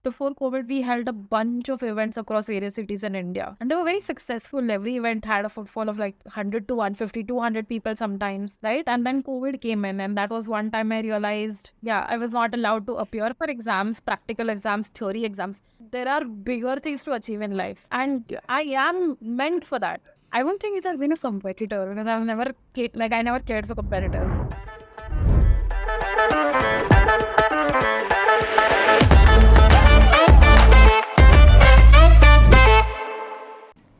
Before COVID, we held a bunch of events across various cities in India. And they were very successful. Every event had a footfall of like 100 to 150, 200 people sometimes, right? And then COVID came in. And that was one time I realized, yeah, I was not allowed to appear for exams, practical exams, theory exams. There are bigger things to achieve in life. And I am meant for that. I don't think it has been a competitor because I never cared for competitors.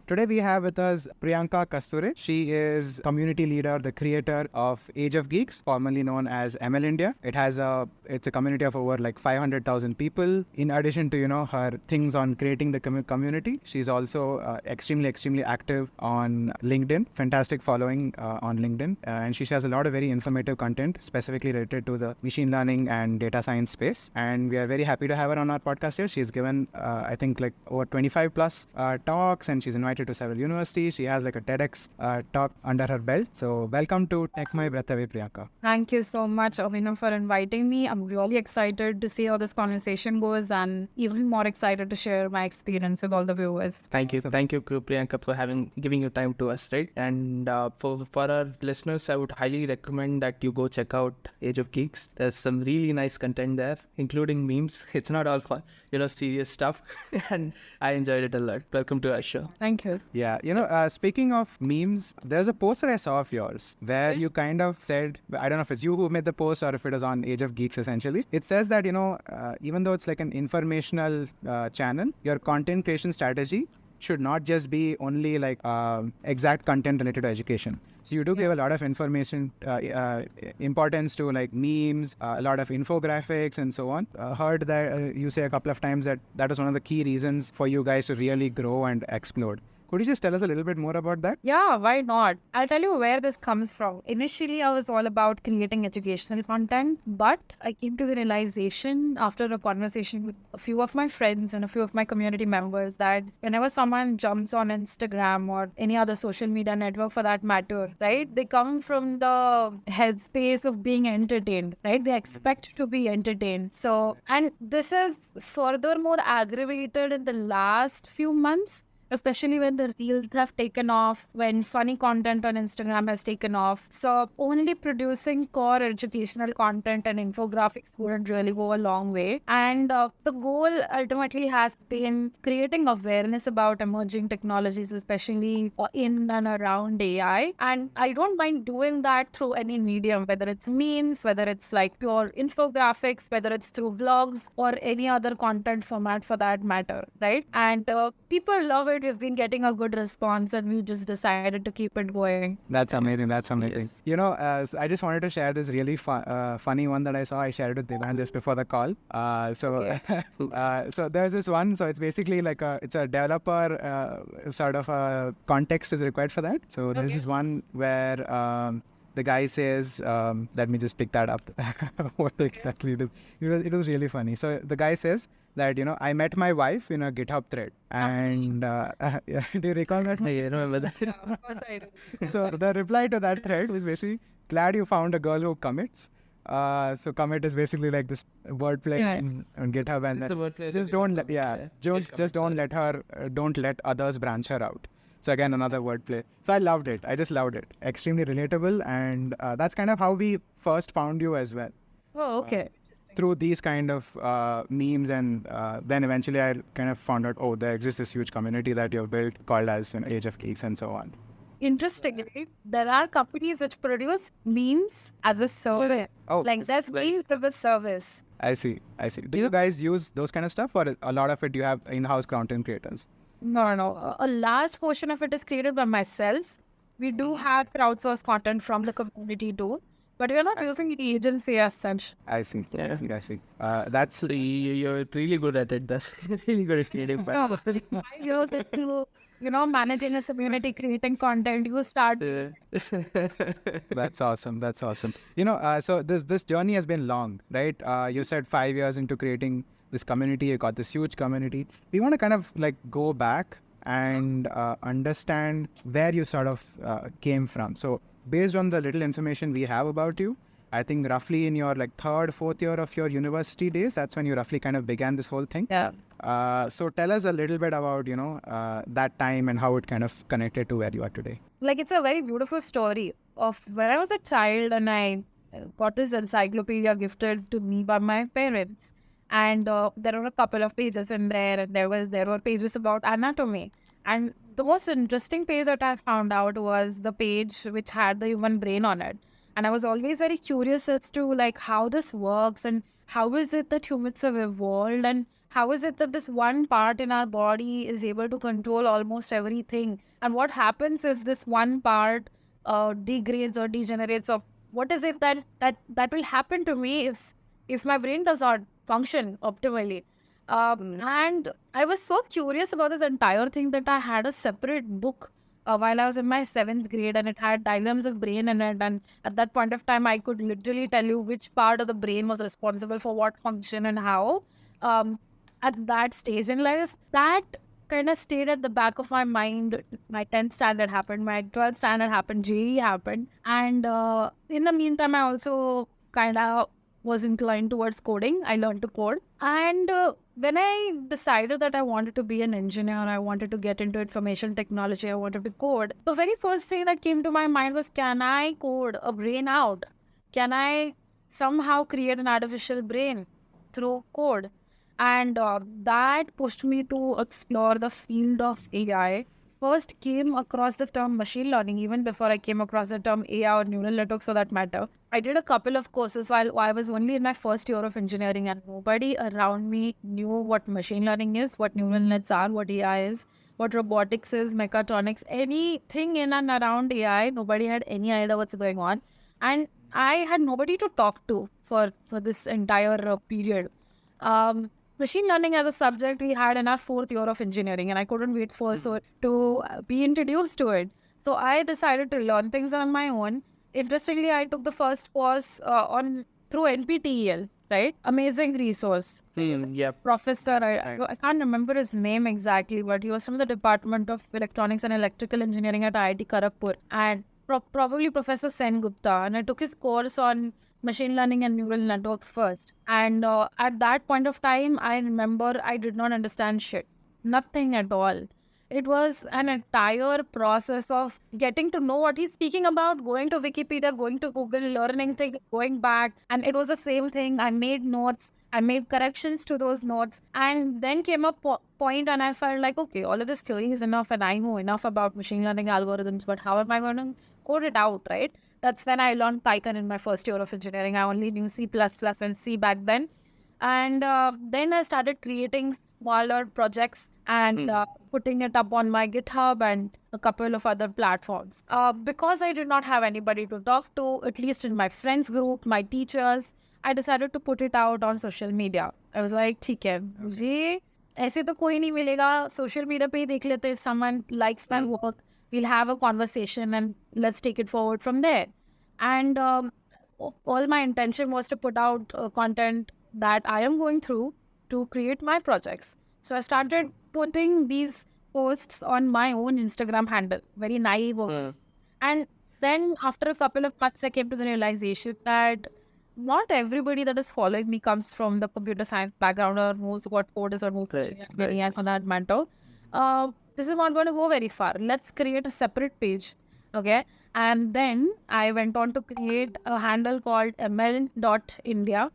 Today we have with us Priyanka Kasturi. She is community leader, the creator of Age of Geeks, formerly known as ML India. It's a community of over like 500,000 people. In addition to her things on creating the community, she's also extremely active on LinkedIn. Fantastic following on LinkedIn, and she shares a lot of very informative content specifically related to the machine learning and data science space. And we are very happy to have her on our podcast here. She's given I think like over 25 plus talks, and she's invited to several universities. She has like a TEDx talk under her belt. So welcome to Take My Breath Away, Priyanka. Thank you so much, Abbhinav, for inviting me. I'm really excited to see how this conversation goes and even more excited to share my experience with all the viewers. Thank you, Priyanka, for giving your time to us, right? And for our listeners, I would highly recommend that you go check out Age of Geeks. There's some really nice content there, including memes. It's not all fun, serious stuff. And I enjoyed it a lot. Welcome to our show. Thank you. Yeah, speaking of memes, there's a post that I saw of yours where you kind of said, I don't know if it's you who made the post or if it was on Age of Geeks essentially. It says that, even though it's like an informational channel, your content creation strategy should not just be only like exact content related to education. So you do give a lot of information, importance to like memes, a lot of infographics and so on. Heard that you say a couple of times that was one of the key reasons for you guys to really grow and explode. Could you just tell us a little bit more about that? Yeah, why not? I'll tell you where this comes from. Initially, I was all about creating educational content, but I came to the realization after a conversation with a few of my friends and a few of my community members that whenever someone jumps on Instagram or any other social media network for that matter, right, they come from the headspace of being entertained, right? They expect to be entertained. So, and this is furthermore aggravated in the last few months, especially when the reels have taken off, when funny content on Instagram has taken off. So only producing core educational content and infographics wouldn't really go a long way. And the goal ultimately has been creating awareness about emerging technologies, especially in and around AI. And I don't mind doing that through any medium, whether it's memes, whether it's like pure infographics, whether it's through vlogs or any other content format for that matter, right? And people love it. We've been getting a good response and we just decided to keep it going. That's amazing. Yes. I just wanted to share this really funny one that I saw. I shared it with Debayan just before the call. So there's this one. So it's basically like it's a developer sort of a context is required for that. So there's this one where the guy says, let me just pick that up. What exactly it is. It was really funny. So the guy says that, I met my wife in a GitHub thread. And do you recall that? I remember that. Yeah, of course I do. So the reply to that thread was basically, glad you found a girl who commits. So commit is basically like this wordplay on GitHub, and just don't let others branch her out. So again, another wordplay. So I loved it. I just loved it. Extremely relatable, and that's kind of how we first found you as well. Oh, okay. Through these kind of memes, and then eventually I kind of found out, there exists this huge community that you've built called as Age of Geeks and so on. Interestingly, there are companies which produce memes as a service. Oh, like there's memes as a service. I see. Do you guys use those kind of stuff, or a lot of it you have in-house content creators? No. A large portion of it is created by myself. We do have crowdsourced content from the community too, but we're not using the agency as such. I see. Yeah. I see. That's So you're really good at it. That's really good at creating. No, I use it to, managing a community, creating content. You start. That's awesome. So this journey has been long, right? You said 5 years into creating this community, you got this huge community. We want to kind of like go back and understand where you sort of came from. So based on the little information we have about you, I think roughly in your like third, fourth year of your university days. That's when you roughly kind of began this whole thing. Yeah. So tell us a little bit about, that time and how it kind of connected to where you are today. Like, it's a very beautiful story of when I was a child and I got this encyclopedia gifted to me by my parents. And there were a couple of pages in there, and there were pages about anatomy. And the most interesting page that I found out was the page which had the human brain on it. And I was always very curious as to like how this works and how is it that humans have evolved and how is it that this one part in our body is able to control almost everything? And what happens is this one part degrades or degenerates, or what is it that will happen to me if my brain does not function optimally? And I was so curious about this entire thing that I had a separate book while I was in my 7th grade, and it had diagrams of brain in it. And at that point of time, I could literally tell you which part of the brain was responsible for what function and how. At that stage in life, that kind of stayed at the back of my mind. My 10th standard happened, my 12th standard happened, JE happened. And in the meantime, I also kind of was inclined towards coding. I learned to code. And when I decided that I wanted to be an engineer, I wanted to get into information technology, I wanted to code, the very first thing that came to my mind was, can I code a brain out? Can I somehow create an artificial brain through code? And that pushed me to explore the field of AI. First came across the term machine learning, even before I came across the term AI or neural networks for that matter. I did a couple of courses while I was only in my first year of engineering, and nobody around me knew what machine learning is, what neural nets are, what AI is, what robotics is, mechatronics, anything in and around AI. Nobody had any idea what's going on. And I had nobody to talk to for this entire period. Machine learning as a subject we had in our 4th year of engineering, and I couldn't wait to be introduced to it. So I decided to learn things on my own. Interestingly, I took the first course through NPTEL, right? Amazing resource. Yep. Professor, I can't remember his name exactly, but he was from the Department of Electronics and Electrical Engineering at IIT Kharagpur, and probably Professor Sen Gupta. And I took his course on machine learning and neural networks first. And at that point of time, I remember I did not understand shit. Nothing at all. It was an entire process of getting to know what he's speaking about, going to Wikipedia, going to Google, learning things, going back. And it was the same thing. I made notes. I made corrections to those notes. And then came a point and I felt like, okay, all of this theory is enough and I know enough about machine learning algorithms, but how am I going to code it out, right? That's when I learned Python in my first year of engineering. I only knew C++ and C back then. And then I started creating smaller projects and putting it up on my GitHub and a couple of other platforms. Because I did not have anybody to talk to, at least in my friends group, my teachers, I decided to put it out on social media. I was like, ठीक है, मुझे ऐसे तो कोई नहीं मिलेगा, social media पे ही देख लेते, if someone likes my work, we'll have a conversation and let's take it forward from there. And all my intention was to put out content that I am going through to create my projects. So I started putting these posts on my own Instagram handle, very naive of me. And then after a couple of months, I came to the realization that not everybody that is following me comes from the computer science background or knows what code is or knows AI for that matter. This is not going to go very far. Let's create a separate page. Okay. And then I went on to create a handle called ml.india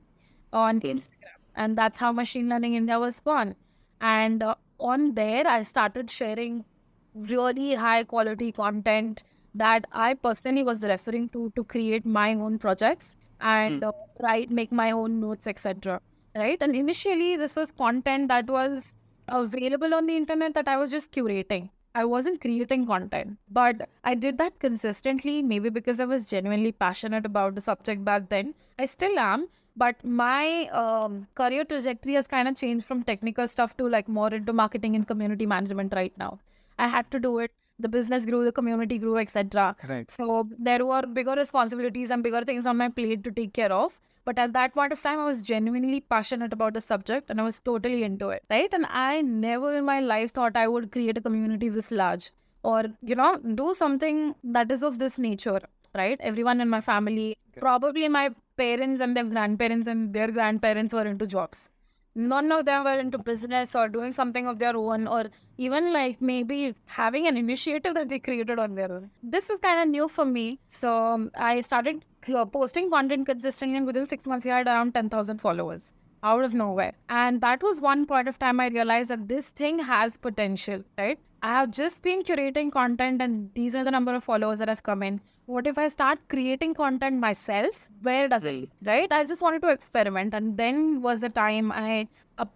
on Instagram. And that's how Machine Learning India was born. And on there, I started sharing really high quality content that I personally was referring to create my own projects and make my own notes, etc. Right? And initially, this was content that was available on the internet that I was just curating. I wasn't creating content, but I did that consistently, maybe because I was genuinely passionate about the subject back then. I still am, but my career trajectory has kind of changed from technical stuff to like more into marketing and community management right now. I had to do it. The business grew, the community grew, etc. Right. So there were bigger responsibilities and bigger things on my plate to take care of. But at that point of time, I was genuinely passionate about the subject and I was totally into it, right? And I never in my life thought I would create a community this large or, do something that is of this nature, right? Everyone in my family, probably my parents and their grandparents and their grandparents were into jobs. None of them were into business or doing something of their own, or even like maybe having an initiative that they created on their own. This was kind of new for me. So I started posting content consistently, and within 6 months, I had around 10,000 followers out of nowhere. And that was one point of time I realized that this thing has potential, right? I have just been curating content and these are the number of followers that have come in. What if I start creating content myself? Where does it, right? I just wanted to experiment. And then was the time I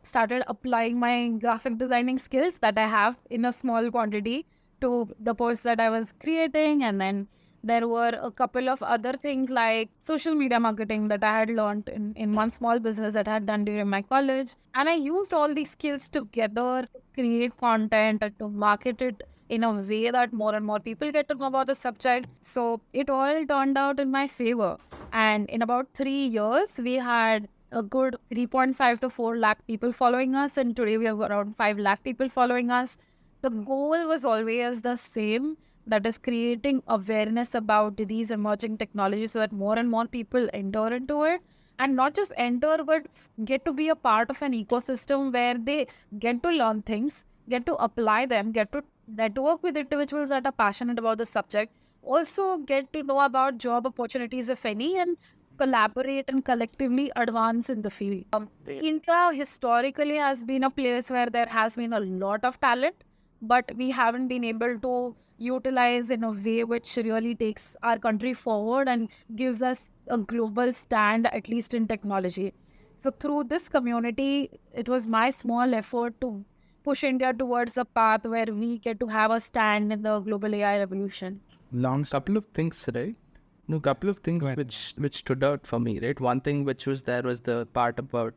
started applying my graphic designing skills that I have in a small quantity to the posts that I was creating. And then there were a couple of other things like social media marketing that I had learned in one small business that I had done during my college. And I used all these skills together to create content and to market it in a way that more and more people get to know about the subject. So it all turned out in my favor. And in about 3 years, we had a good 3.5 to 4 lakh people following us. And today we have around 5 lakh people following us. The goal was always the same, that is creating awareness about these emerging technologies so that more and more people enter into it. And not just enter, but get to be a part of an ecosystem where they get to learn things, get to apply them, get to network with individuals that are passionate about the subject, also get to know about job opportunities, if any, and collaborate and collectively advance in the field. India historically has been a place where there has been a lot of talent, but we haven't been able to utilize in a way which really takes our country forward and gives us a global stand, at least in technology. So through this community, it was my small effort to push India towards a path where we get to have a stand in the global AI revolution. Couple of things, right? No, couple of things which stood out for me, right? One thing which was there was the part about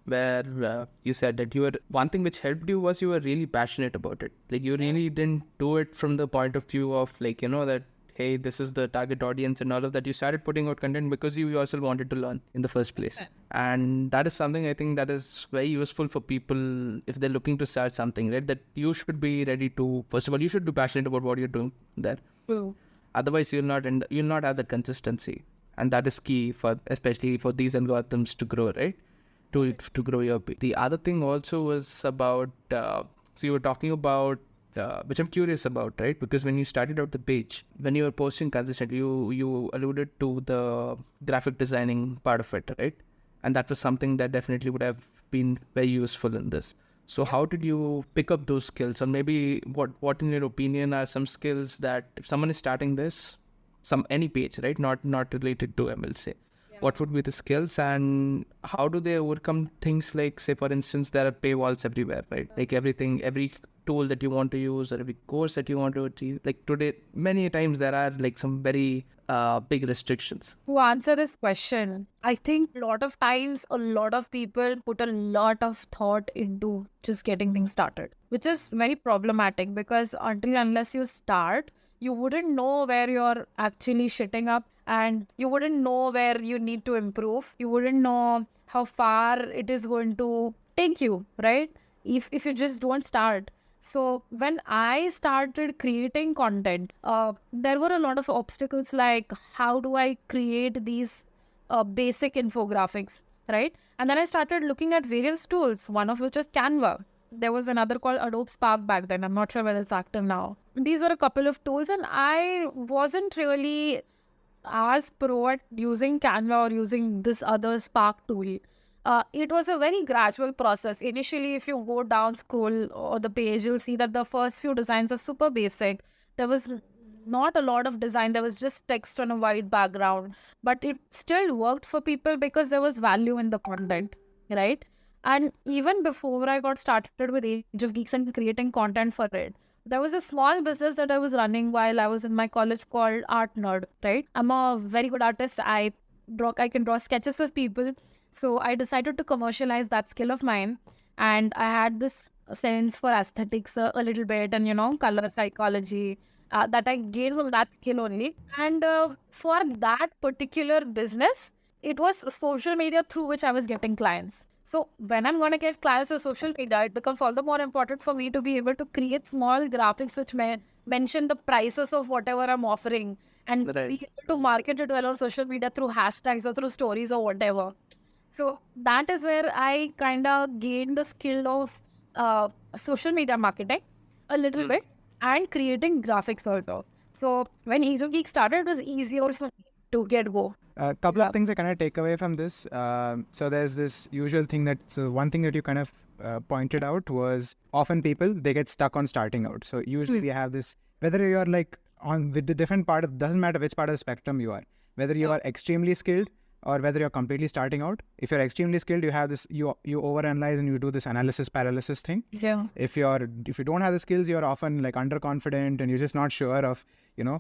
where you said that one thing which helped you was you were really passionate about it. Like you really didn't do it from the point of view of like, that, hey, this is the target audience and all of that. You started putting out content because you yourself wanted to learn in the first place. And that is something I think that is very useful for people if they're looking to start something, right? That you should be ready to, first of all, you should be passionate about what you're doing there. True. Otherwise, you'll not have that consistency. And that is key especially for these algorithms to grow, right? To grow your page. The other thing also was about, so you were talking about, which I'm curious about, right? Because when you started out the page, when you were posting consistently, you alluded to the graphic designing part of it, right? And that was something that definitely would have been very useful in this. So how did you pick up those skills? Or maybe what in your opinion are some skills that if someone is starting this, any page, right? Not related to ML, say. What would be the skills and how do they overcome things like, say, for instance, there are paywalls everywhere, right? Like every tool that you want to use or every course that you want to achieve. Like today, many times there are like some very big restrictions. To answer this question, I think a lot of times, a lot of people put a lot of thought into just getting things started, which is very problematic because unless you start, you wouldn't know where you're actually shitting up and you wouldn't know where you need to improve. You wouldn't know how far it is going to take you, right? If you just don't start. So when I started creating content, there were a lot of obstacles like how do I create these basic infographics, right? And then I started looking at various tools, one of which was Canva. There was another called Adobe Spark back then. I'm not sure whether it's active now. These were a couple of tools and I wasn't really as pro at using Canva or using this other Spark tool. It was a very gradual process. Initially, if you go down, scroll or the page, you'll see that the first few designs are super basic. There was not a lot of design. There was just text on a white background. But it still worked for people because there was value in the content, right? And even before I got started with Age of Geeks and creating content for it, there was a small business that I was running while I was in my college called Artnerd, right? I'm a very good artist. I can draw sketches of people. So I decided to commercialize that skill of mine. And I had this sense for aesthetics a little bit and, color psychology that I gained from that skill only. And for that particular business, it was social media through which I was getting clients. So when I'm going to get clients to social media, it becomes all the more important for me to be able to create small graphics which mention the prices of whatever I'm offering and be Right. able to market it well on social media through hashtags or through stories or whatever. So that is where I kind of gained the skill of social media marketing a little bit and creating graphics also. So when Age of Geeks started, it was easier for me to get go. A couple of things I kind of take away from this. So there's this usual thing one thing that you kind of pointed out was often people, they get stuck on starting out. So usually we have this, whether you're like on with the different part, it doesn't matter which part of the spectrum you are, whether you are extremely skilled or whether you're completely starting out. If you're extremely skilled, you have this, you overanalyze and you do this analysis paralysis thing. Yeah. If you don't have the skills, you're often like underconfident and you're just not sure of,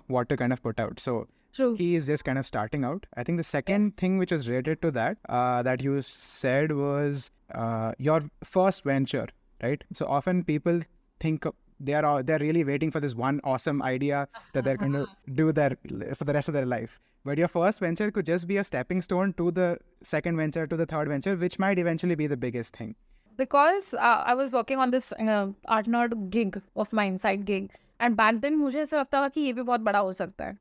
what to kind of put out. So True. he is just kind of starting out. I think the second thing which is related to that, that you said was your first venture, right? So often people think they're really waiting for this one awesome idea that they're going to do for the rest of their life. But your first venture could just be a stepping stone to the second venture, to the third venture, which might eventually be the biggest thing. Because I was working on this Artnerd gig of mine, side gig. And back then, मुझे ऐसा लगता था कि ये भी बहुत बड़ा हो सकता है.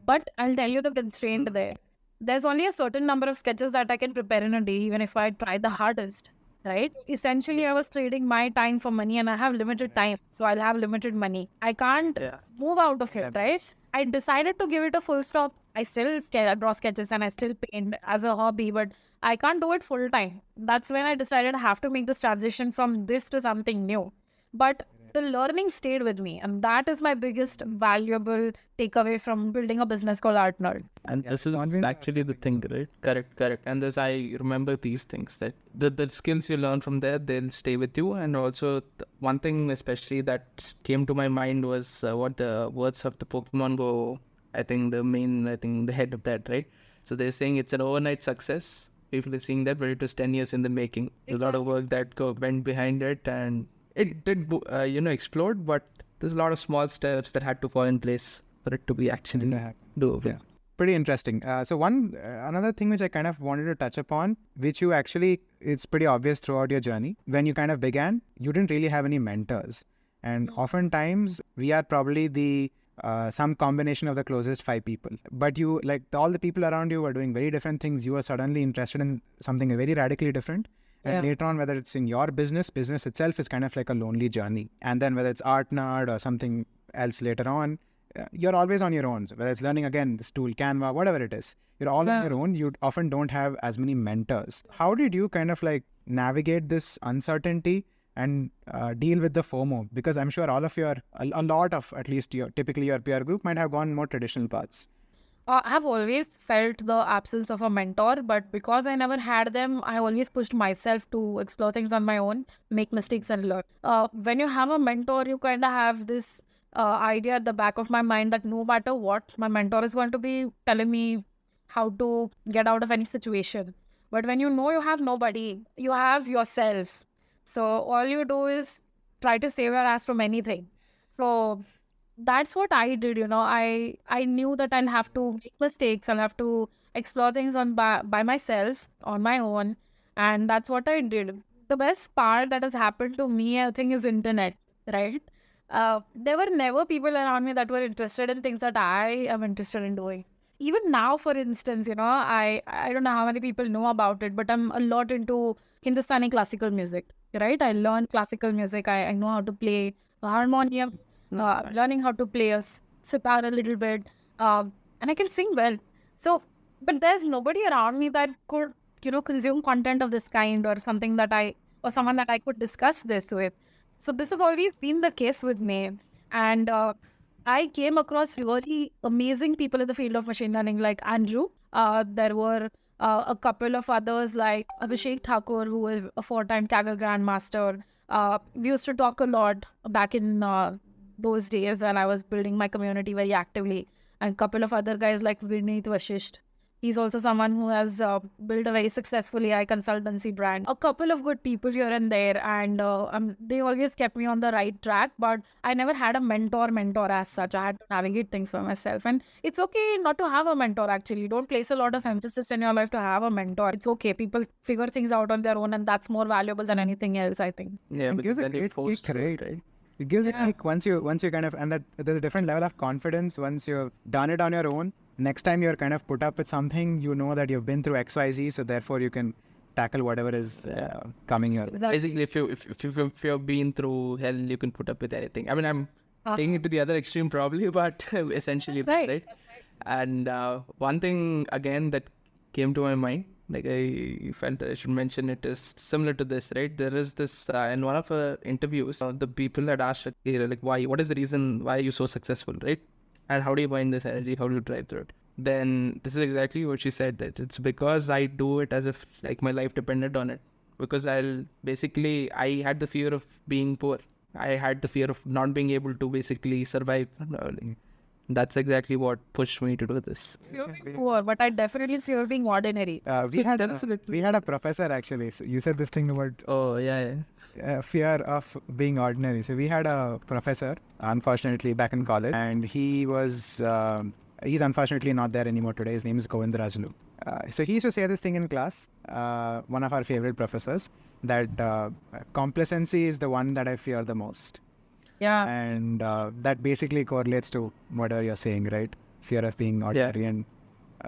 But I'll tell you the constraint there. There's only a certain number of sketches that I can prepare in a day, even if I try the hardest, right? Essentially, I was trading my time for money and I have limited time. So I'll have limited money. I can't move out of it, right? I decided to give it a full stop. I still draw sketches and I still paint as a hobby, but I can't do it full time. That's when I decided I have to make this transition from this to something new. But the learning stayed with me, and that is my biggest valuable takeaway from building a business called Artnerd. And this is actually the thing, right? Correct. And this, I remember these things, that the skills you learn from there, they'll stay with you. And also one thing especially that came to my mind was what the words of the Pokemon Go, the head of that, right? So they're saying it's an overnight success. People are seeing that, but it was 10 years in the making. There's a lot of work that went behind it, and it did, explode, but there's a lot of small steps that had to fall in place for it to be actually doable. Yeah. Pretty interesting. So another thing which I kind of wanted to touch upon, which you actually, it's pretty obvious throughout your journey. When you kind of began, you didn't really have any mentors. And oftentimes we are probably some combination of the closest 5 people. But you, like all the people around you were doing very different things. You were suddenly interested in something very radically different. And later on, whether it's in your business itself is kind of like a lonely journey. And then whether it's Artnerd or something else later on, you're always on your own. So whether it's learning again, this tool, Canva, whatever it is, you're all on your own. You often don't have as many mentors. How did you kind of like navigate this uncertainty and deal with the FOMO? Because I'm sure all of a lot of at least typically your peer group might have gone more traditional paths. I have always felt the absence of a mentor, but because I never had them, I always pushed myself to explore things on my own, make mistakes and learn. When you have a mentor, you kind of have this idea at the back of my mind that no matter what, my mentor is going to be telling me how to get out of any situation. But when you know you have nobody, you have yourself. So all you do is try to save your ass from anything. So that's what I did, I knew that I'll have to make mistakes. I'll have to explore things by myself, on my own. And that's what I did. The best part that has happened to me, I think, is internet, right? There were never people around me that were interested in things that I am interested in doing. Even now, for instance, I don't know how many people know about it, but I'm a lot into Hindustani classical music, right? I learned classical music. I know how to play a harmonium. Learning how to play a sitar a little bit, and I can sing well. So, but there's nobody around me that could, consume content of this kind or someone that I could discuss this with. So this has always been the case with me. And I came across really amazing people in the field of machine learning, like Andrew. There were a couple of others like Abhishek Thakur, who was a 4-time Kaggle Grandmaster. We used to talk a lot back in those days when I was building my community very actively. And a couple of other guys like Vineet Vashisht. He's also someone who has built a very successful AI consultancy brand. A couple of good people here and there, and they always kept me on the right track. But I never had a mentor as such. I had to navigate things for myself, and it's okay not to have a mentor. Actually, don't place a lot of emphasis in your life to have a mentor. It's okay. People figure things out on their own, and that's more valuable than anything else, I think. Yeah, It but gives a then you're great forced kick, to, right? right? It gives a kick once you kind of, and that there's a different level of confidence once you've done it on your own. Next time you're kind of put up with something, you know that you've been through XYZ, so therefore you can tackle whatever is coming your way. Basically, if you've been through hell, you can put up with anything. I mean, I'm taking it to the other extreme probably, but essentially, right? And one thing again that came to my mind, like I felt I should mention it, is similar to this, right? There is this in one of our interviews, the people had asked, like, what is the reason why are you so successful, right? And how do you find this energy? How do you drive through it? Then this is exactly what she said, that it's because I do it as if like my life depended on it. Because I had the fear of being poor. I had the fear of not being able to basically survive. That's exactly what pushed me to do this. Fear being poor, but I definitely fear being ordinary. We had a professor actually. So you said this thing about Oh, yeah. fear of being ordinary. So we had a professor, unfortunately, back in college, and he was he's unfortunately not there anymore today. His name is Govindarajulu. So he used to say this thing in class, one of our favorite professors, that complacency is the one that I fear the most. Yeah. And that basically correlates to whatever you're saying, right? Fear of being ordinary. And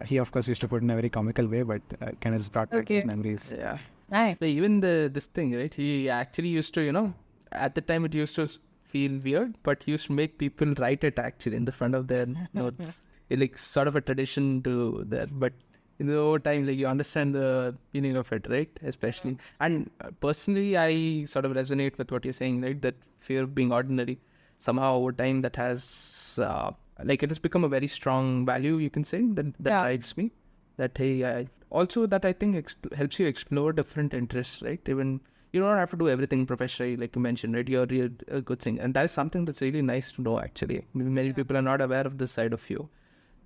he, of course, used to put it in a very comical way, but kind of brought back his memories. Yeah. Nice. But even this thing, right? He actually used to, at the time it used to feel weird, but he used to make people write it actually in the front of their notes. It, like sort of a tradition to that, but in the over time, like you understand the meaning of it, right? Especially, and personally, I sort of resonate with what you're saying, right? That fear of being ordinary. Somehow over time, that has it has become a very strong value. You can say that drives me. That also that I think helps you explore different interests, right? Even you don't have to do everything professionally, like you mentioned, right? You're a good thing, and that is something that's really nice to know. Actually, many people are not aware of this side of you.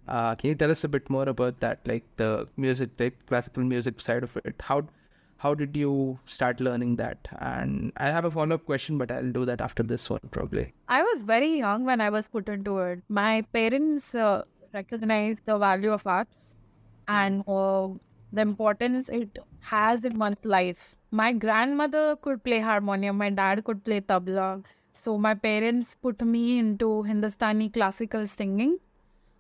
Can you tell us a bit more about that, like the music, like classical music side of it? How did you start learning that? And I have a follow-up question, but I'll do that after this one probably. I was very young when I was put into it. My parents recognized the value of arts and the importance it has in one's life. My grandmother could play harmonium, my dad could play tabla. So my parents put me into Hindustani classical singing,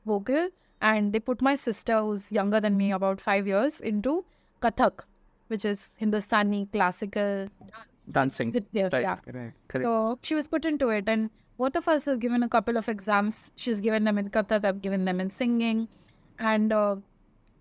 vocal, and they put my sister, who's younger than me about 5 years, into Kathak, which is Hindustani classical Dancing. dance. Right. Yeah. Correct. So she was put into it, and both of us have given a couple of exams. She's given them in Kathak, I've given them in singing, and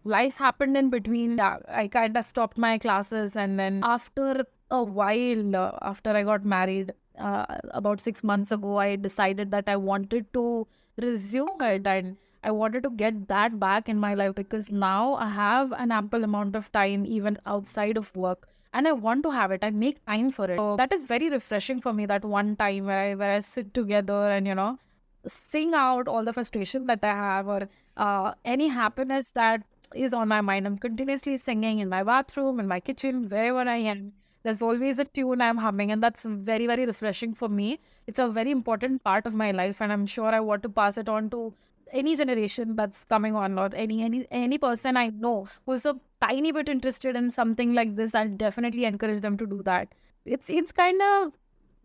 life happened in between. Yeah, I kind of stopped my classes, and then after a while, after I got married, about 6 months ago, I decided that I wanted to resume it, and I wanted to get that back in my life, because now I have an ample amount of time even outside of work, and I want to have it. I make time for it. So that is very refreshing for me, that one time where I sit together and sing out all the frustration that I have, or any happiness that is on my mind. I'm continuously singing in my bathroom, in my kitchen, wherever I am. There's always a tune I'm humming, and that's very, very refreshing for me. It's a very important part of my life, and I'm sure I want to pass it on to any generation that's coming on, or any person I know who's a tiny bit interested in something like this. I'll definitely encourage them to do that. It's kind of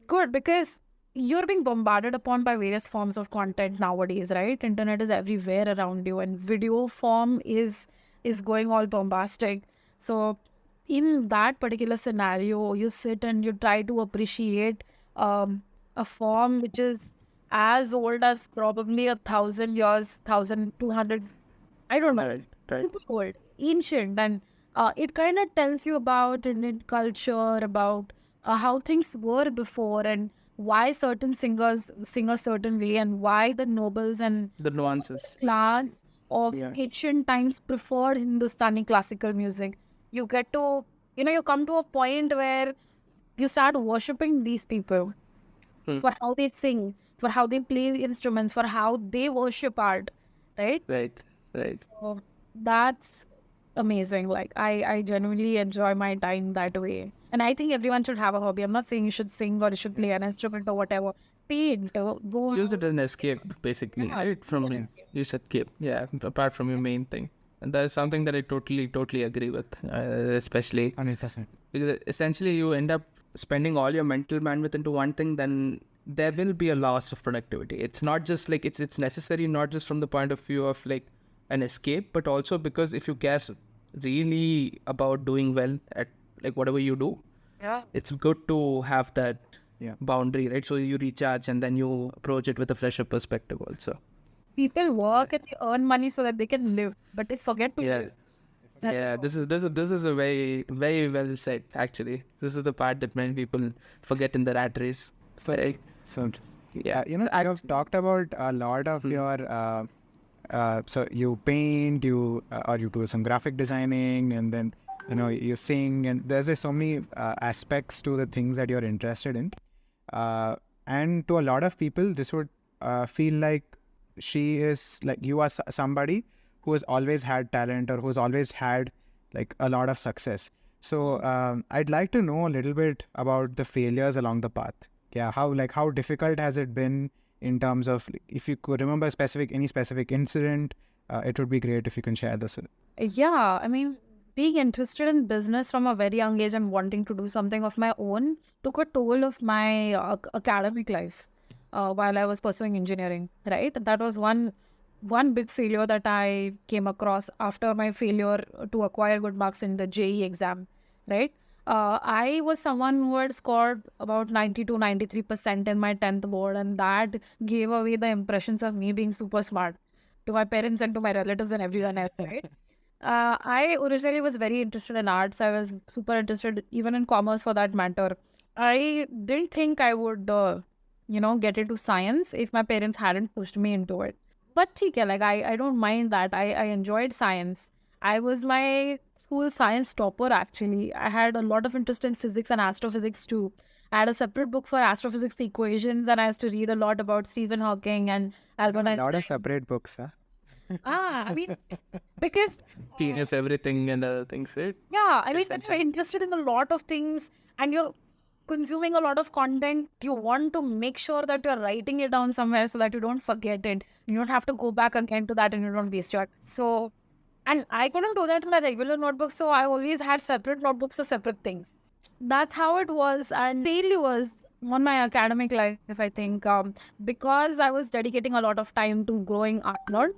good, because you're being bombarded upon by various forms of content nowadays, right? Internet is everywhere around you, and video form is going all bombastic. So in that particular scenario, you sit and you try to appreciate a form which is as old as probably 1,000 years, 1,200, I don't know, Right. super old, ancient, and it kind of tells you about Indian culture, about how things were before, and why certain singers sing a certain way, and why the nobles and The nuances. class of ancient times preferred Hindustani classical music. You get to, you come to a point where you start worshipping these people for how they sing, for how they play the instruments, for how they worship art, right? Right. So that's amazing. Like I genuinely enjoy my time that way. And I think everyone should have a hobby. I'm not saying you should sing or you should play an instrument or whatever. Paint, go Use out. it as an escape, basically, Yeah, right? it's From an you escape. use escape, yeah. Apart from your main thing, and that is something that I totally agree with, especially 100%. because essentially you end up spending all your mental bandwidth into one thing, then there will be a loss of productivity. It's not just like it's necessary, not just from the point of view of like an escape, but also because if you care really about doing well at like whatever you do, Yeah. it's good to have that Yeah. boundary, right? So you recharge and then you approach it with a fresher perspective also. People work and they earn money so that they can live, but they forget to live. That's Yeah, this is a very well said. Actually, this is the part that many people forget in the rat race. So, Right? so Yeah, I've talked about a lot of your. So you paint, you or you do some graphic designing, and then you sing, and there's so many aspects to the things that you're interested in. And to a lot of people, this would feel like she is like you are somebody who has always had talent or who's always had like a lot of success. So I'd like to know a little bit about the failures along the path. Yeah, how difficult has it been in terms of if you could remember any specific incident, it would be great if you can share this. Yeah, I mean, being interested in business from a very young age and wanting to do something of my own took a toll of my academic life while I was pursuing engineering, right? That was one big failure that I came across after my failure to acquire good marks in the JEE exam, right? I was someone who had scored about 90 to 93% in my 10th board, and that gave away the impressions of me being super smart to my parents and to my relatives and everyone else, right? I originally was very interested in arts. I was super interested even in commerce for that matter. I didn't think I would, get into science if my parents hadn't pushed me into it. But okay, like I don't mind that. I enjoyed science. I was my school science topper actually. I had a lot of interest in physics and astrophysics too. I had a separate book for astrophysics equations, and I used to read a lot about Stephen Hawking and Albert A lot of Einstein. separate books, huh? I mean, because of everything and other things, right? yeah, I mean, when you're interested in a lot of things and you're consuming a lot of content, you want to make sure that you're writing it down somewhere so that you don't forget it. You don't have to go back again to that and you don't waste your. So, and I couldn't do that in my regular notebook, so I always had separate notebooks for separate things. That's how it was, and failure was on my academic life, I think, because I was dedicating a lot of time to growing Artnerd.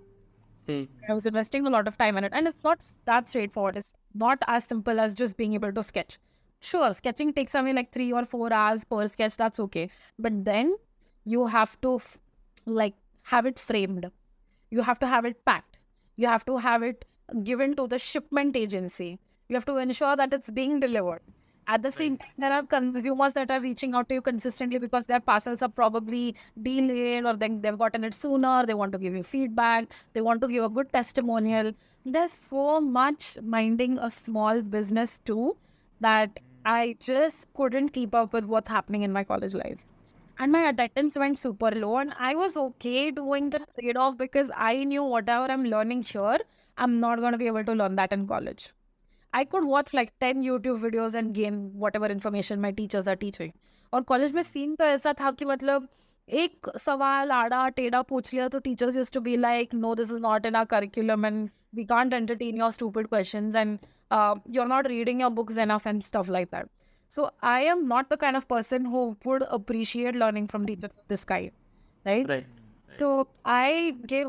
I was investing a lot of time in it, and it's not that straightforward. It's not as simple as just being able to sketch. Sure, sketching takes away like 3 or 4 hours per sketch. That's okay, but then you have to like have it framed. You have to have it packed. You have to have it given to the shipment agency. You have to ensure that it's being delivered. At the same time, there are consumers that are reaching out to you consistently because their parcels are probably delayed or they've gotten it sooner. They want to give you feedback. They want to give a good testimonial. There's so much minding a small business too that I just couldn't keep up with what's happening in my college life. And my attendance went super low, and I was okay doing the trade-off because I knew whatever I'm learning here, I'm not going to be able to learn that in college. I could watch like 10 YouTube videos and gain whatever information my teachers are teaching. और college में scene तो ऐसा था कि मतलब एक सवाल आड़ा टेढ़ा पूछ लिया तो teachers used to be like, no, this is not in our curriculum and we can't entertain your stupid questions and you're not reading your books enough and stuff like that. So I am not the kind of person who would appreciate learning from teachers of this kind, right? Right. So I gave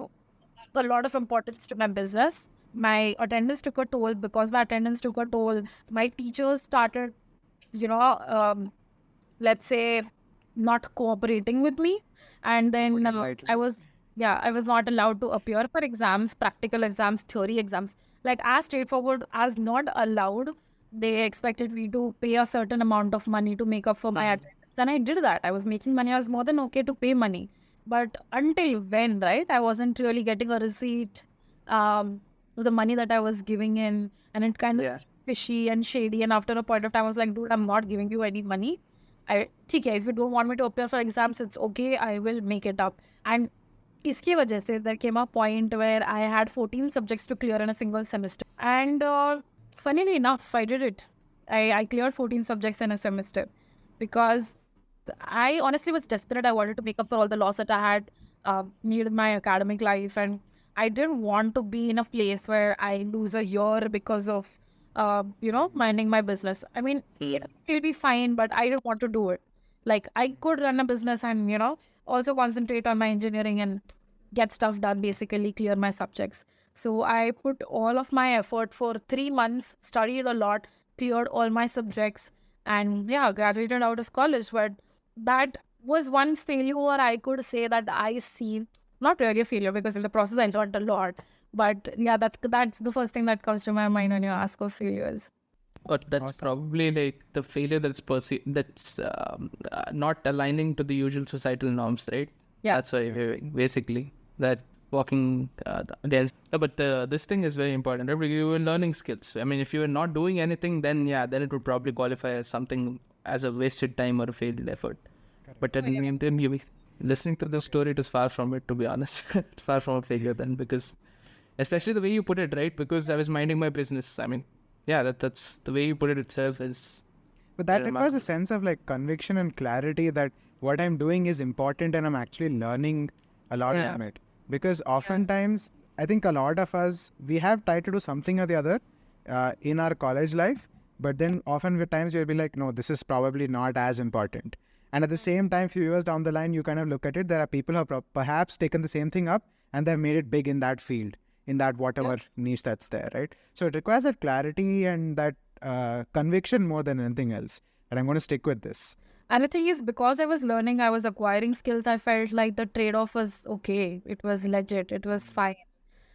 a lot of importance to my business. My attendance took a toll. Because my attendance took a toll, my teachers started, let's say, not cooperating with me. And then I was not allowed to appear for exams, practical exams, theory exams. Like as straightforward as not allowed, they expected me to pay a certain amount of money to make up for my attendance. And I did that. I was making money. I was more than okay to pay money. But until when, right? I wasn't really getting a receipt. The money that I was giving in, and it kind of Yeah. fishy and shady. And after a point of time, I was like, dude, I'm not giving you any money. Okay, if you don't want me to appear for exams, it's okay. I will make it up. And iski wajah se, there came a point where I had 14 subjects to clear in a single semester. And funnily enough, I did it. I cleared 14 subjects in a semester because I honestly was desperate. I wanted to make up for all the loss that I had made in my academic life. And I didn't want to be in a place where I lose a year because of, minding my business. I mean, it'll still be fine, but I didn't want to do it. Like, I could run a business and, also concentrate on my engineering and get stuff done, basically clear my subjects. So I put all of my effort for 3 months, studied a lot, cleared all my subjects, and yeah, graduated out of college. But that was one failure I could say that I see. Not really a failure because in the process I learned a lot. But yeah, that's the first thing that comes to my mind when you ask of failures. But that's probably like the failure that's not aligning to the usual societal norms, right? Yeah. That's why basically that walking against. But this thing is very important, right? You were learning skills. I mean, if you were not doing anything, then it would probably qualify as something as a wasted time or a failed effort. Correct. But then you listening to the story, it is far from it, to be honest. It's far from a failure then, because especially the way you put it, right? Because I was minding my business. I mean, yeah, that's the way you put it itself is. But that requires a sense of like conviction and clarity that what I'm doing is important and I'm actually learning a lot from it. Because oftentimes, I think a lot of us, we have tried to do something or the other in our college life, but then often with times you'll be like, no, this is probably not as important. And at the same time, few years down the line, you kind of look at it, there are people who have perhaps taken the same thing up and they've made it big in that field, in that whatever niche that's there, right? So it requires that clarity and that conviction more than anything else. And I'm going to stick with this. And the thing is, because I was learning, I was acquiring skills, I felt like the trade-off was okay. It was legit. It was fine.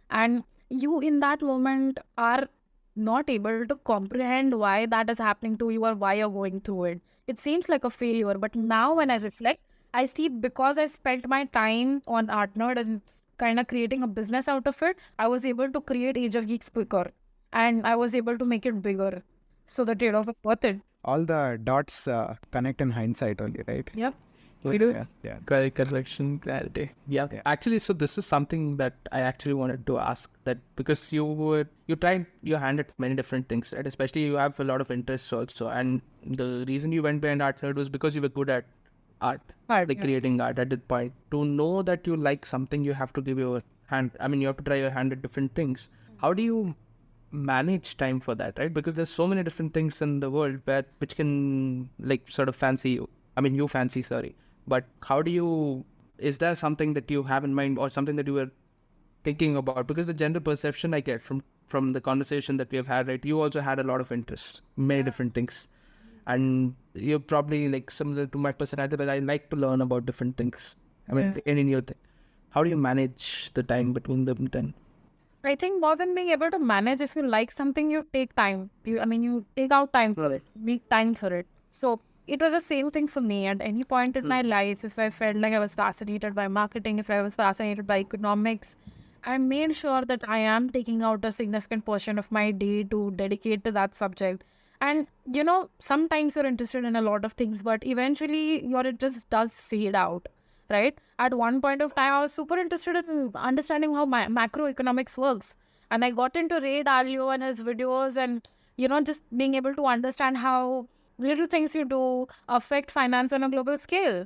And you in that moment are not able to comprehend why that is happening to you or why you're going through it. It seems like a failure. But now when I reflect, I see because I spent my time on Artnerd and kind of creating a business out of it, I was able to create Age of Geeks quicker. And I was able to make it bigger. So the trade-off was worth it. All the dots connect in hindsight only, right? Yep. We do. Yeah. Correction, clarity. Yeah. Actually, so this is something that I actually wanted to ask, that because you tried your hand at many different things, right? Especially you have a lot of interests also. And the reason you went behind Artnerd was because you were good at art, creating art at that point. To know that you like something, you have to give your hand. I mean, you have to try your hand at different things. How do you manage time for that, right? Because there's so many different things in the world which can like sort of fancy you. I mean, you fancy, sorry. But is there something that you have in mind or something that you were thinking about? Because the general perception I get from the conversation that we have had, right? You also had a lot of interest, many different things. And you're probably like similar to my personality, but I like to learn about different things. I mean, any new thing. How do you manage the time between them then? I think more than being able to manage, if you like something, you take time. You take out time for it, make time for it. So it was the same thing for me at any point in my life. If I felt like I was fascinated by marketing, if I was fascinated by economics, I made sure that I am taking out a significant portion of my day to dedicate to that subject. And, sometimes you're interested in a lot of things, but eventually your interest does fade out. Right? At one point of time, I was super interested in understanding how macroeconomics works. And I got into Ray Dalio and his videos and, just being able to understand how little things you do affect finance on a global scale.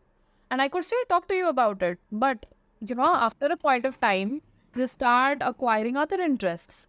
And I could still talk to you about it. But, after a point of time, you start acquiring other interests.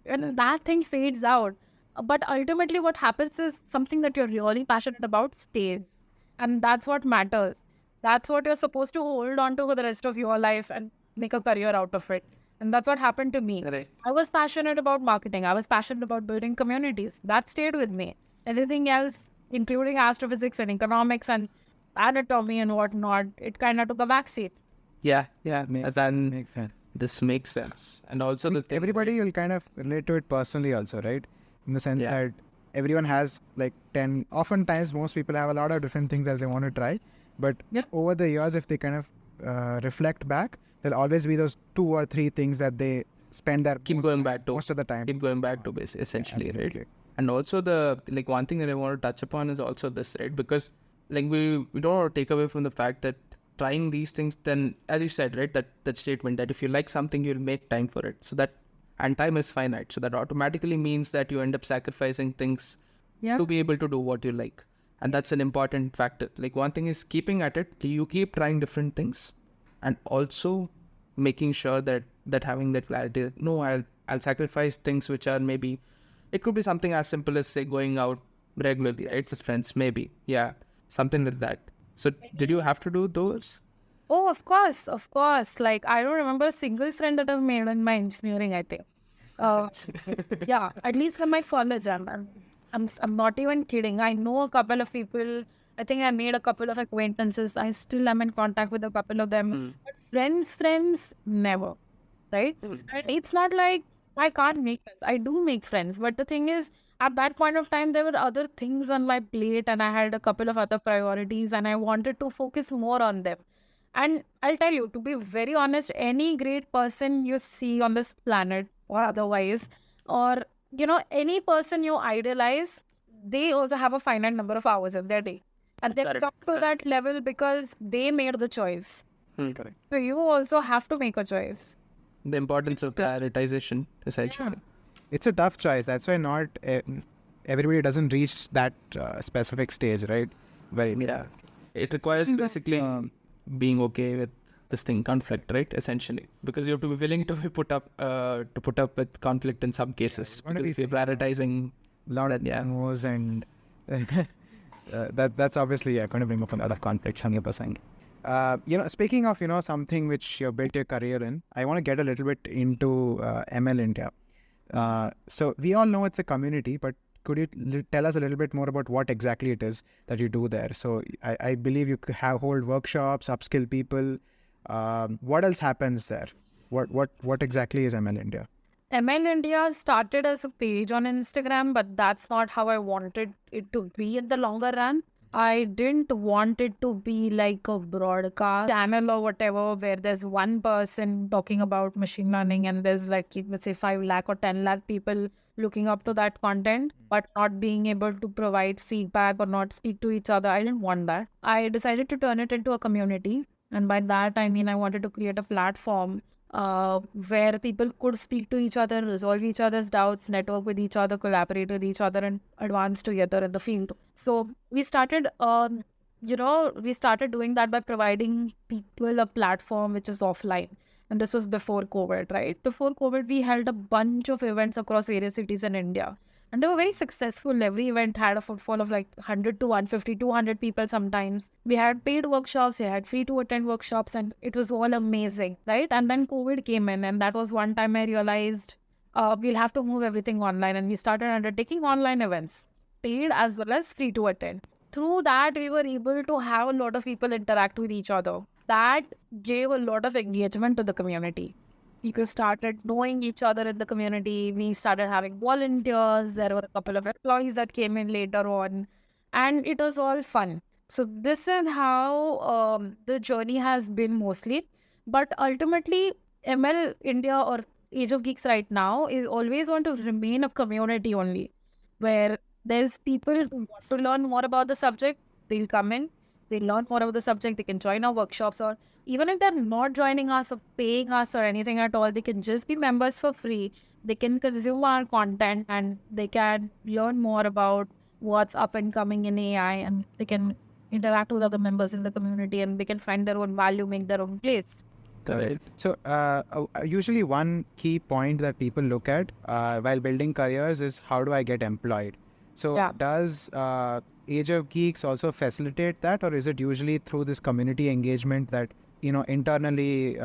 And that thing fades out. But ultimately, what happens is something that you're really passionate about stays. And that's what matters. That's what you're supposed to hold on to for the rest of your life and make a career out of it. And that's what happened to me. Right. I was passionate about marketing. I was passionate about building communities. That stayed with me. Everything else, including astrophysics and economics and anatomy and whatnot, it kind of took a backseat. Yeah. Makes sense. This makes sense. And also everybody will kind of relate to it personally also, right? In the sense that everyone has like 10, oftentimes most people have a lot of different things that they want to try. But over the years, if they kind of reflect back, there'll always be those 2 or 3 things that they spend their most of the time. Keep going back to essentially, right? And also the one thing that I want to touch upon is also this, right? Because we don't want to take away from the fact that trying these things, then as you said, right, that statement that if you like something, you'll make time for it. So that and time is finite. So that automatically means that you end up sacrificing things Yeah. to be able to do what you like. And that's an important factor. Like one thing is keeping at it. You keep trying different things and also making sure that having that clarity. No, I'll sacrifice things which are maybe, it could be something as simple as say going out regularly, right? With friends, maybe. Yeah. Something like that. So did you have to do those? Oh, of course, of course. Like, I don't remember a single friend that I've made in my engineering, I think. Uh, yeah, at least from my college. I'm not even kidding. I know a couple of people. I think I made a couple of acquaintances. I still am in contact with a couple of them. But friends, never. Right? And it's not like I can't make friends. I do make friends. But the thing is, at that point of time, there were other things on my plate, and I had a couple of other priorities, and I wanted to focus more on them. And I'll tell you, to be very honest, any great person you see on this planet or otherwise, or any person you idolize, they also have a finite number of hours in their day. And they've come to that level because they made the choice. Correct. So you also have to make a choice. The importance of prioritization, essentially. It's a tough choice. That's why not everybody doesn't reach that specific stage, right? Very true. Yeah. It requires basically being okay with this thing, conflict, right? Essentially, because you have to be willing to put up with conflict in some cases. Yeah, because if you're prioritizing a lot of no's and that's obviously going to bring up another conflict, 100%. Speaking of something which you built your career in, I want to get a little bit into ML India. So we all know it's a community, but could you tell us a little bit more about what exactly it is that you do there? So I believe you hold workshops, upskill people. What else happens there? What exactly is ML India? ML India started as a page on Instagram, but that's not how I wanted it to be in the longer run. I didn't want it to be like a broadcast channel or whatever where there's one person talking about machine learning and there's like, let's say 5 lakh or 10 lakh people looking up to that content, but not being able to provide feedback or not speak to each other. I didn't want that. I decided to turn it into a community. And by that, I mean, I wanted to create a platform where people could speak to each other, resolve each other's doubts, network with each other, collaborate with each other, and advance together in the field. So we started, doing that by providing people a platform which is offline. And this was before COVID, right? Before COVID, we held a bunch of events across various cities in India. And they were very successful. Every event had a footfall of like 100 to 150, 200 people sometimes. We had paid workshops, we had free to attend workshops, and it was all amazing, right? And then COVID came in, and that was one time I realized we'll have to move everything online. And we started undertaking online events, paid as well as free to attend. Through that, we were able to have a lot of people interact with each other. That gave a lot of engagement to the community. People started knowing each other in the community. We started having volunteers. There were a couple of employees that came in later on. And it was all fun. So this is how the journey has been mostly. But ultimately, ML India or Age of Geeks right now is always going to remain a community only. Where there's people who want to learn more about the subject, they'll come in. They learn more about the subject, they can join our workshops, or even if they're not joining us or paying us or anything at all, they can just be members for free. They can consume our content and they can learn more about what's up and coming in AI, and they can interact with other members in the community and they can find their own value, make their own place. Correct. So usually one key point that people look at while building careers is how do I get employed? So does Age of Geeks also facilitate that, or is it usually through this community engagement that internally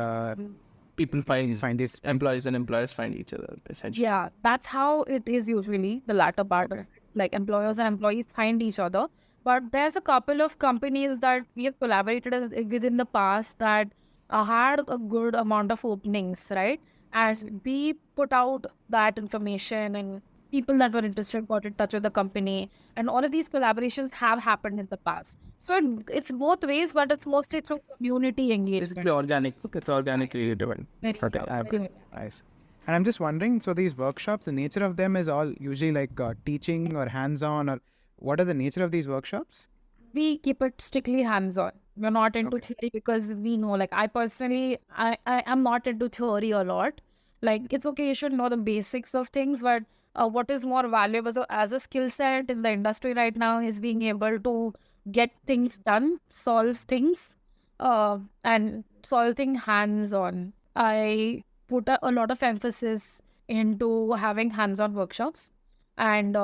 people find these employees and employers find each other essentially? Yeah, that's how it is usually, the latter part. Okay. Like employers and employees find each other. But there's a couple of companies that we have collaborated with in the past that had a good amount of openings, right? As we put out that information and people that were interested got in touch with the company, and all of these collaborations have happened in the past. So it's both ways, but it's mostly through community engagement. Basically organic. It's organically driven. Okay. Nice. And I'm just wondering, so these workshops, the nature of them is all usually like teaching or hands-on, or what are the nature of these workshops? We keep it strictly hands-on. We're not into theory because we know, like I personally, I am not into theory a lot. Like, it's okay, you should know the basics of things, but what is more valuable as a skill set in the industry right now is being able to get things done, solve things, and solving hands-on. I put a lot of emphasis into having hands-on workshops, and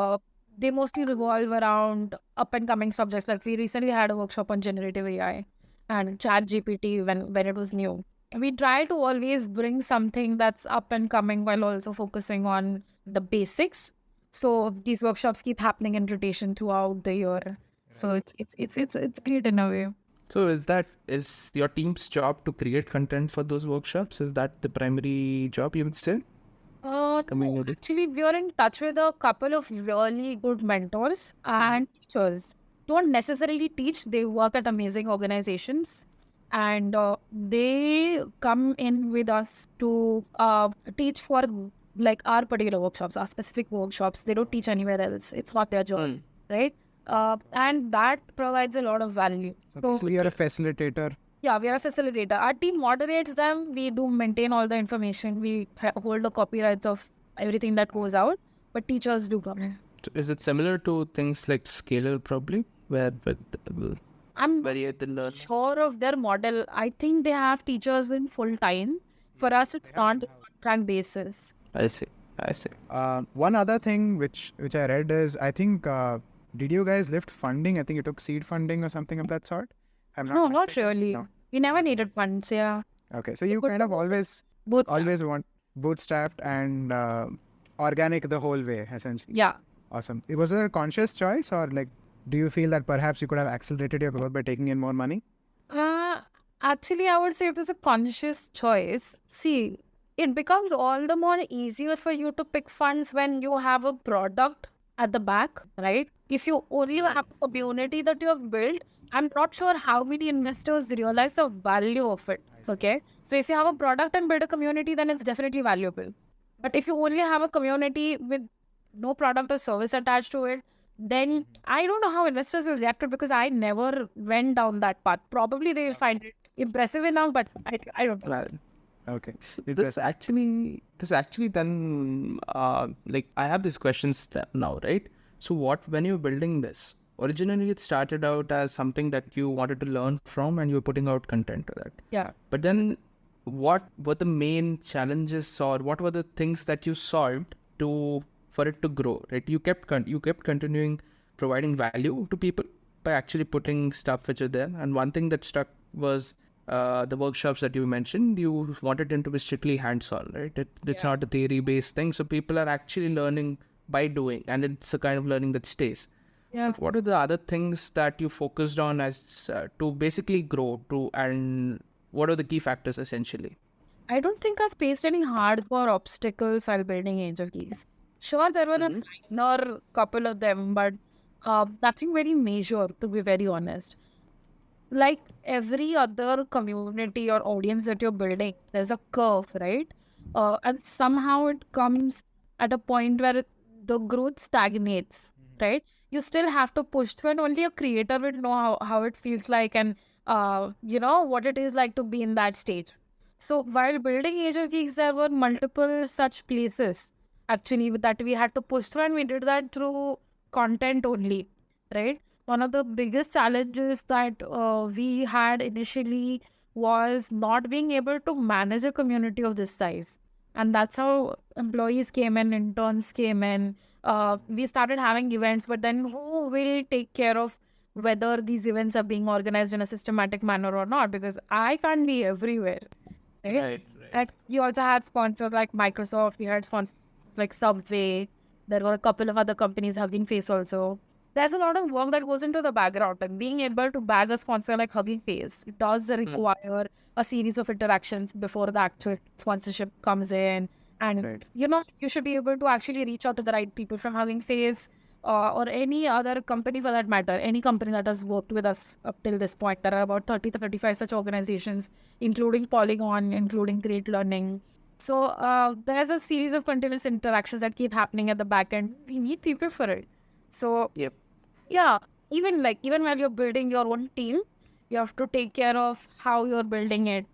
they mostly revolve around up-and-coming subjects. Like, we recently had a workshop on generative AI and chat GPT when it was new. We try to always bring something that's up and coming while also focusing on the basics. So these workshops keep happening in rotation throughout the year. So it's great in a way. So is your team's job to create content for those workshops? Is that the primary job you would say? No, Community. actually, we are in touch with a couple of really good mentors and teachers. Don't necessarily teach; they work at amazing organizations, and they come in with us to teach for like our particular workshops, our specific workshops. They don't teach anywhere else. It's not their job, right? And that provides a lot of value. So basically you're a facilitator. Yeah, we are a facilitator. Our team moderates them. We do maintain all the information. We hold the copyrights of everything that goes out. But teachers do come in. So is it similar to things like Scalar probably, where I'm you have to learn? sure of their model. I think they have teachers in full time. For us, it's not a contract basis. I see. One other thing which I read is, I think, did you guys lift funding? I think you took seed funding or something of that sort. I'm No, not mistaken. really. No. We never needed funds. Yeah, Okay, so you could kind of always both. want bootstrapped and organic the whole way, essentially. Yeah. Awesome. Was it a conscious choice, or like, do you feel that perhaps you could have accelerated your growth by taking in more money? Actually, I would say it was a conscious choice. See, it becomes all the more easier for you to pick funds when you have a product at the back, right? If you only have a community that you have built, I'm not sure how many investors realize the value of it. Okay. So if you have a product and build a community, then it's definitely valuable. But if you only have a community with no product or service attached to it, then I don't know how investors will react to it, because I never went down that path. Probably they will find it impressive enough, but I don't know. Right. Okay. This actually then like I have these questions now, right? So when you're building this, originally it started out as something that you wanted to learn from and you were putting out content to that. Yeah. But then what were the main challenges, or what were the things that you solved for it to grow, right? You kept continuing providing value to people by actually putting stuff which are there. And one thing that stuck was the workshops that you mentioned. You wanted them to be strictly hands-on, right? It's not a theory-based thing. So people are actually learning by doing, and it's a kind of learning that stays. Yeah. What are the other things that you focused on as to basically grow to, and what are the key factors essentially? I don't think I've faced any hardcore obstacles while building Age of Geeks. Sure, there were a minor couple of them, but nothing very major, to be very honest. Like every other community or audience that you're building, there's a curve, right? And somehow it comes at a point where the growth stagnates, right? You still have to push through, and only a creator will know how it feels like, and what it is like to be in that stage. So while building Age of Geeks, there were multiple such places actually that we had to push through, and we did that through content only, right? One of the biggest challenges that we had initially was not being able to manage a community of this size. And that's how employees came in, interns came in. We started having events, but then who will take care of whether these events are being organized in a systematic manner or not? Because I can't be everywhere. Right? And we also had sponsors like Microsoft. We had sponsors like Subway. There were a couple of other companies, Hugging Face also. There's a lot of work that goes into the background, and being able to bag a sponsor like Hugging Face, it does require a series of interactions before the actual sponsorship comes in. And you should be able to actually reach out to the right people from Hugging Face, or any other company for that matter, any company that has worked with us up till this point. There are about 30 to 35 such organizations, including Polygon, including Great Learning. So there's a series of continuous interactions that keep happening at the back end. We need people for it. So yeah, even while you're building your own team, you have to take care of how you're building it.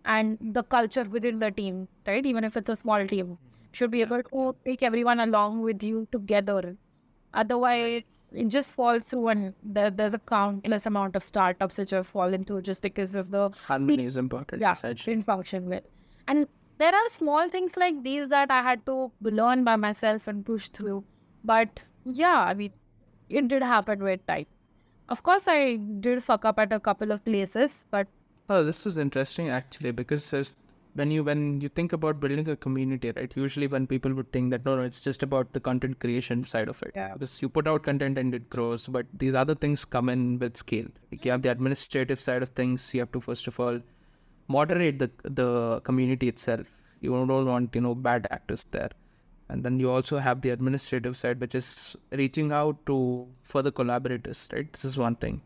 and the culture within the team, right? Even if it's a small team, should be able to take everyone along with you together. Otherwise, it just falls through, and there's a countless amount of startups which have fallen through just because of the Harmony is important. yeah, Essentially. didn't function well. And there are small things like these that I had to learn by myself and push through. But yeah, I mean, it did happen with time. Of course, I did fuck up at a couple of places, but Oh, this is interesting actually, because when you think about building a community, right? Usually when people would think that no, it's just about the content creation side of it. Yeah. Because you put out content and it grows, but these other things come in with scale. Like you have the administrative side of things. You have to first of all moderate the community itself. You don't want bad actors there. And then you also have the administrative side, which is reaching out to further collaborators, right? This is one thing.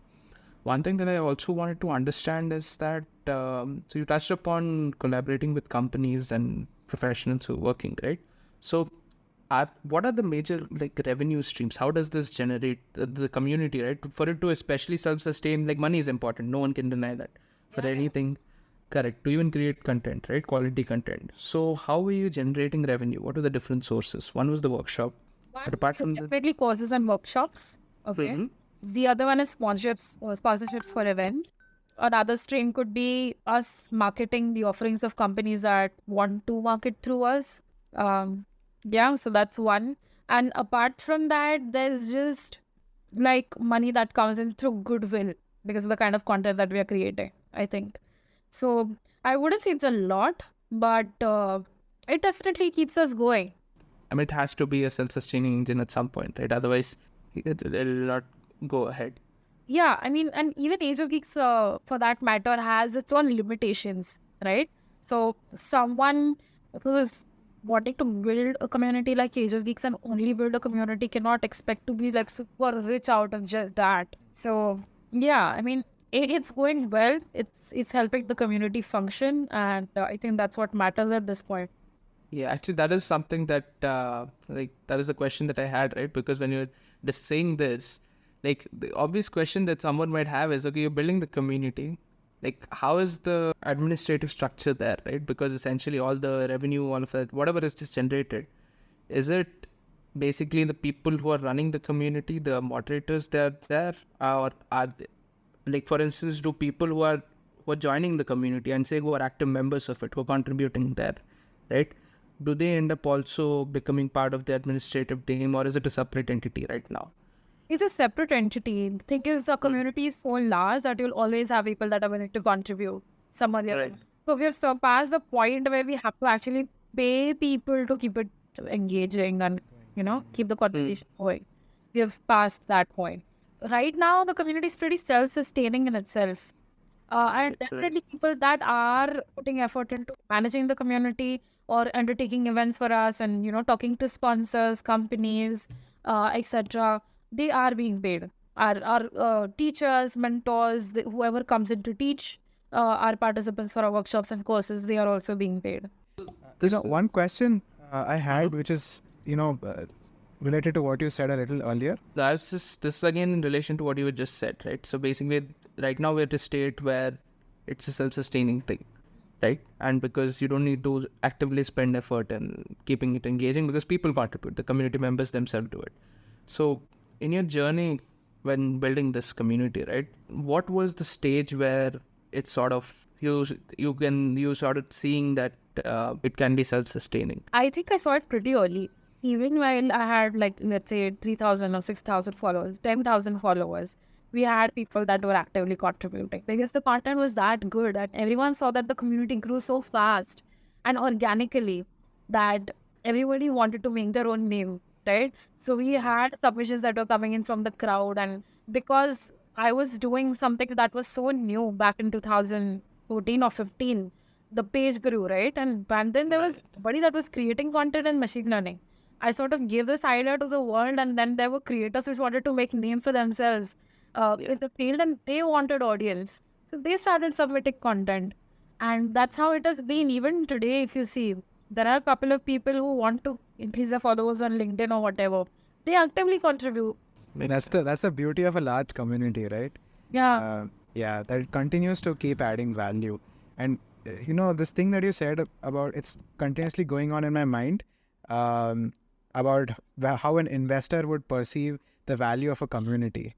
One thing that I also wanted to understand is that, so you touched upon collaborating with companies and professionals who are working, right? So what are the major revenue streams? How does this generate the community, right? For it to especially self-sustain, money is important. No one can deny that. For anything, correct. To even create content, right? Quality content. So how are you generating revenue? What are the different sources? One was the workshop. But apart from definitely courses and workshops. Okay. Mhm. The other one is sponsorships for events. Another stream could be us marketing the offerings of companies that want to market through us. Yeah, so that's one. And apart from that, there's just money that comes in through goodwill because of the kind of content that we are creating, I think. So I wouldn't say it's a lot, but it definitely keeps us going. I mean, it has to be a self-sustaining engine at some point, right? Otherwise, it'll not go ahead. Yeah, I mean, and even Age of Geeks, for that matter, has its own limitations, right? So someone who's wanting to build a community like Age of Geeks and only build a community cannot expect to be super rich out of just that. So yeah, I mean, it's going well. It's helping the community function, and I think that's what matters at this point. Yeah, actually, that is something that, that is a question that I had, right? Because when you're just saying this, the obvious question that someone might have is, okay, you're building the community. How is the administrative structure there, right? Because essentially all the revenue, all of that, whatever is just generated, is it basically the people who are running the community, the moderators, they're there? Or are they, for instance, do people who are joining the community and say who are active members of it, who are contributing there, right? Do they end up also becoming part of the administrative team, or is it a separate entity right now? It's a separate entity. The thing is, the community is so large that you'll always have people that are willing to contribute some other. Right. So we have surpassed the point where we have to actually pay people to keep it engaging and keep the conversation going. We have passed that point. Right now, the community is pretty self-sustaining in itself. And definitely people that are putting effort into managing the community or undertaking events for us and, talking to sponsors, companies, etc., they are being paid. Our teachers, mentors, whoever comes in to teach, our participants for our workshops and courses, they are also being paid. One question I had, which is, related to what you said a little earlier. This is again in relation to what you just said, right? So basically, right now we're at a state where it's a self-sustaining thing, right? And because you don't need to actively spend effort in keeping it engaging, because people contribute, the community members themselves do it. So in your journey when building this community, right, what was the stage where it's sort of you started seeing that it can be self-sustaining? I think I saw it pretty early. Even while I had let's say 3,000 or 6,000 followers, 10,000 followers, we had people that were actively contributing because the content was that good and everyone saw that the community grew so fast and organically that everybody wanted to make their own name, right? So we had submissions that were coming in from the crowd, and because I was doing something that was so new back in 2014 or 15, the page grew, right? And back then there was nobody that was creating content in machine learning. I sort of gave this idea to the world, and then there were creators which wanted to make name for themselves in the field, and they wanted audience. So they started submitting content. And that's how it has been. Even today, if you see, there are a couple of people who want to increase their followers on LinkedIn or whatever. They actively contribute. That's the beauty of a large community, right? Yeah. That it continues to keep adding value. And this thing that you said about it's continuously going on in my mind about how an investor would perceive the value of a community.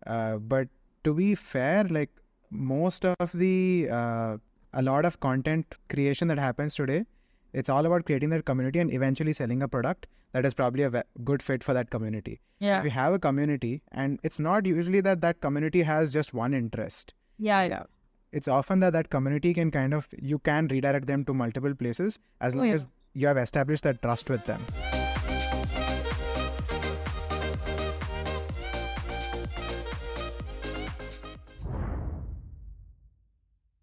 But to be fair, like most of a lot of content creation that happens today, it's all about creating that community and eventually selling a product that is probably a good fit for that community. So Yeah. if you have a community, and it's not usually that community has just one interest. Yeah. It's often that community you can redirect them to multiple places as long as you have established that trust with them.